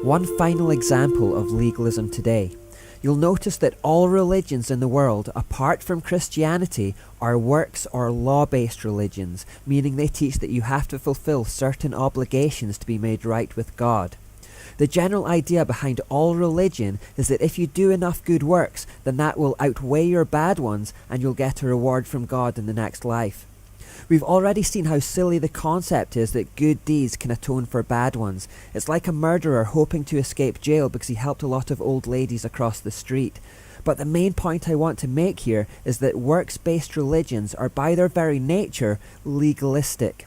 One final example of legalism today. You'll notice that all religions in the world, apart from Christianity, are works or law-based religions, meaning they teach that you have to fulfill certain obligations to be made right with God. The general idea behind all religion is that if you do enough good works, then that will outweigh your bad ones and you'll get a reward from God in the next life. We've already seen how silly the concept is that good deeds can atone for bad ones. It's like a murderer hoping to escape jail because he helped a lot of old ladies across the street. But the main point I want to make here is that works-based religions are by their very nature legalistic.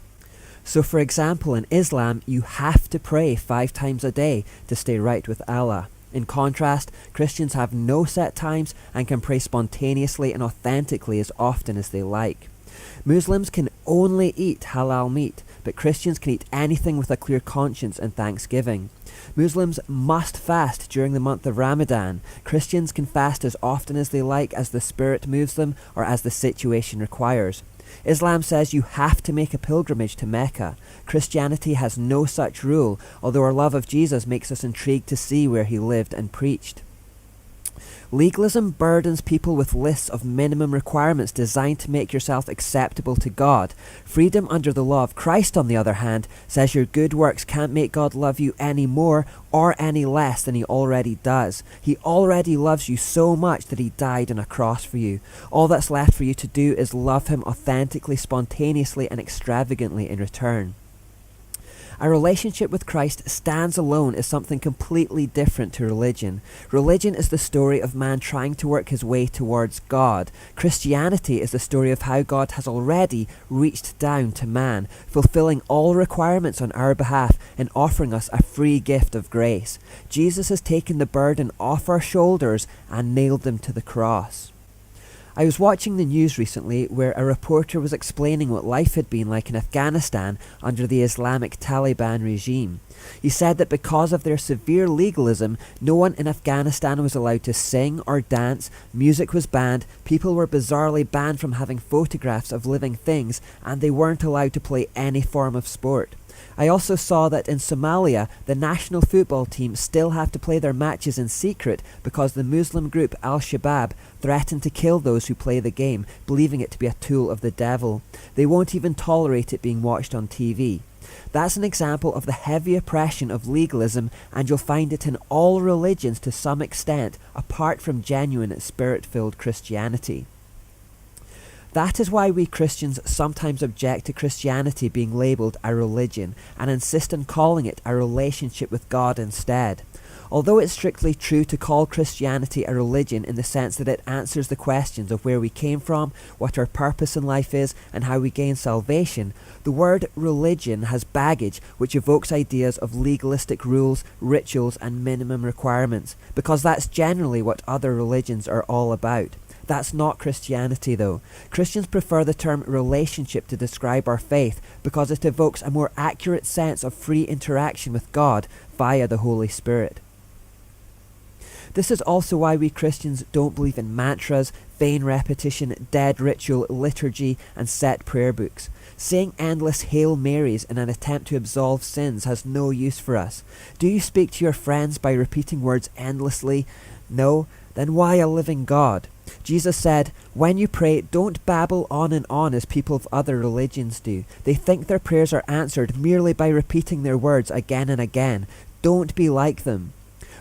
So for example, in Islam, you have to pray 5 times a day to stay right with Allah. In contrast, Christians have no set times and can pray spontaneously and authentically as often as they like. Muslims can only eat halal meat, but Christians can eat anything with a clear conscience and thanksgiving. Muslims must fast during the month of Ramadan. Christians can fast as often as they like as the spirit moves them or as the situation requires. Islam says you have to make a pilgrimage to Mecca. Christianity has no such rule, although our love of Jesus makes us intrigued to see where he lived and preached. Legalism burdens people with lists of minimum requirements designed to make yourself acceptable to God. Freedom under the law of Christ, on the other hand, says your good works can't make God love you any more or any less than he already does. He already loves you so much that he died on a cross for you. All that's left for you to do is love him authentically, spontaneously, and extravagantly in return. A relationship with Christ stands alone as something completely different to religion. Religion is the story of man trying to work his way towards God. Christianity is the story of how God has already reached down to man, fulfilling all requirements on our behalf and offering us a free gift of grace. Jesus has taken the burden off our shoulders and nailed them to the cross. I was watching the news recently where a reporter was explaining what life had been like in Afghanistan under the Islamic Taliban regime. He said that because of their severe legalism, no one in Afghanistan was allowed to sing or dance, music was banned, people were bizarrely banned from having photographs of living things, and they weren't allowed to play any form of sport. I also saw that in Somalia, the national football team still have to play their matches in secret because the Muslim group Al-Shabaab threaten to kill those who play the game, believing it to be a tool of the devil. They won't even tolerate it being watched on TV. That's an example of the heavy oppression of legalism, and you'll find it in all religions to some extent, apart from genuine spirit-filled Christianity. That is why we Christians sometimes object to Christianity being labelled a religion and insist on calling it a relationship with God instead. Although it's strictly true to call Christianity a religion in the sense that it answers the questions of where we came from, what our purpose in life is, and how we gain salvation, the word religion has baggage which evokes ideas of legalistic rules, rituals, and minimum requirements, because that's generally what other religions are all about. That's not Christianity though. Christians prefer the term relationship to describe our faith because it evokes a more accurate sense of free interaction with God via the Holy Spirit. This is also why we Christians don't believe in mantras, vain repetition, dead ritual, liturgy, and set prayer books. Saying endless Hail Marys in an attempt to absolve sins has no use for us. Do you speak to your friends by repeating words endlessly? No? Then why a living God? Jesus said, when you pray, don't babble on and on as people of other religions do. They think their prayers are answered merely by repeating their words again and again. Don't be like them.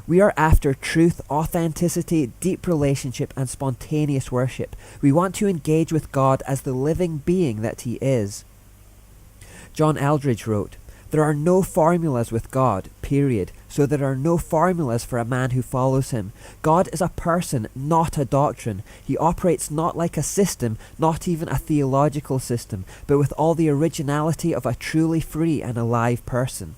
We are after truth, authenticity, deep relationship, and spontaneous worship. We want to engage with God as the living being that he is. John Eldridge wrote, there are no formulas with God, period. So there are no formulas for a man who follows him. God is a person, not a doctrine. He operates not like a system, not even a theological system, but with all the originality of a truly free and alive person.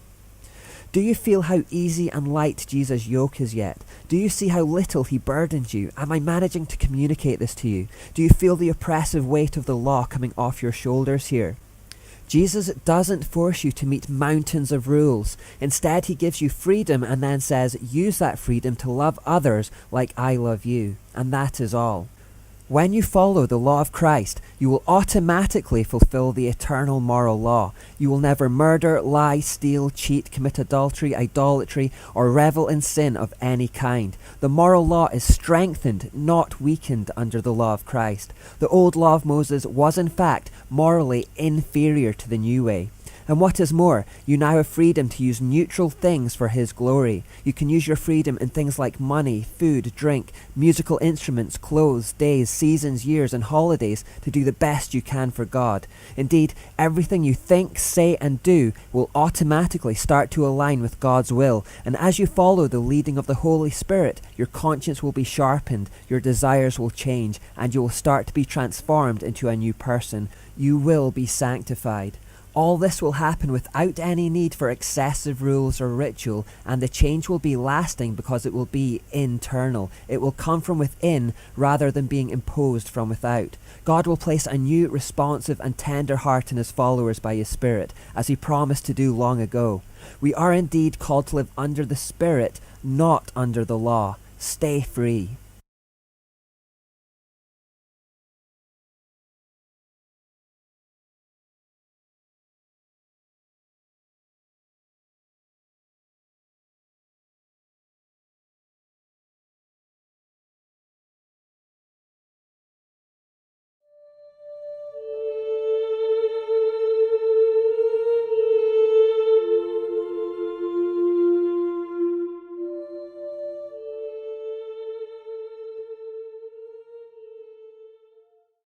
Do you feel how easy and light Jesus' yoke is yet? Do you see how little he burdens you? Am I managing to communicate this to you? Do you feel the oppressive weight of the law coming off your shoulders here? Jesus doesn't force you to meet mountains of rules. Instead, he gives you freedom and then says, use that freedom to love others like I love you. And that is all. When you follow the law of Christ, you will automatically fulfill the eternal moral law. You will never murder, lie, steal, cheat, commit adultery, idolatry, or revel in sin of any kind. The moral law is strengthened, not weakened under the law of Christ. The old law of Moses was in fact morally inferior to the new way. And what is more, you now have freedom to use neutral things for His glory. You can use your freedom in things like money, food, drink, musical instruments, clothes, days, seasons, years, and holidays to do the best you can for God. Indeed, everything you think, say, and do will automatically start to align with God's will. And as you follow the leading of the Holy Spirit, your conscience will be sharpened, your desires will change, and you will start to be transformed into a new person. You will be sanctified. All this will happen without any need for excessive rules or ritual, and the change will be lasting because it will be internal. It will come from within rather than being imposed from without. God will place a new, responsive and tender heart in His followers by His Spirit, as He promised to do long ago. We are indeed called to live under the Spirit, not under the law. Stay free.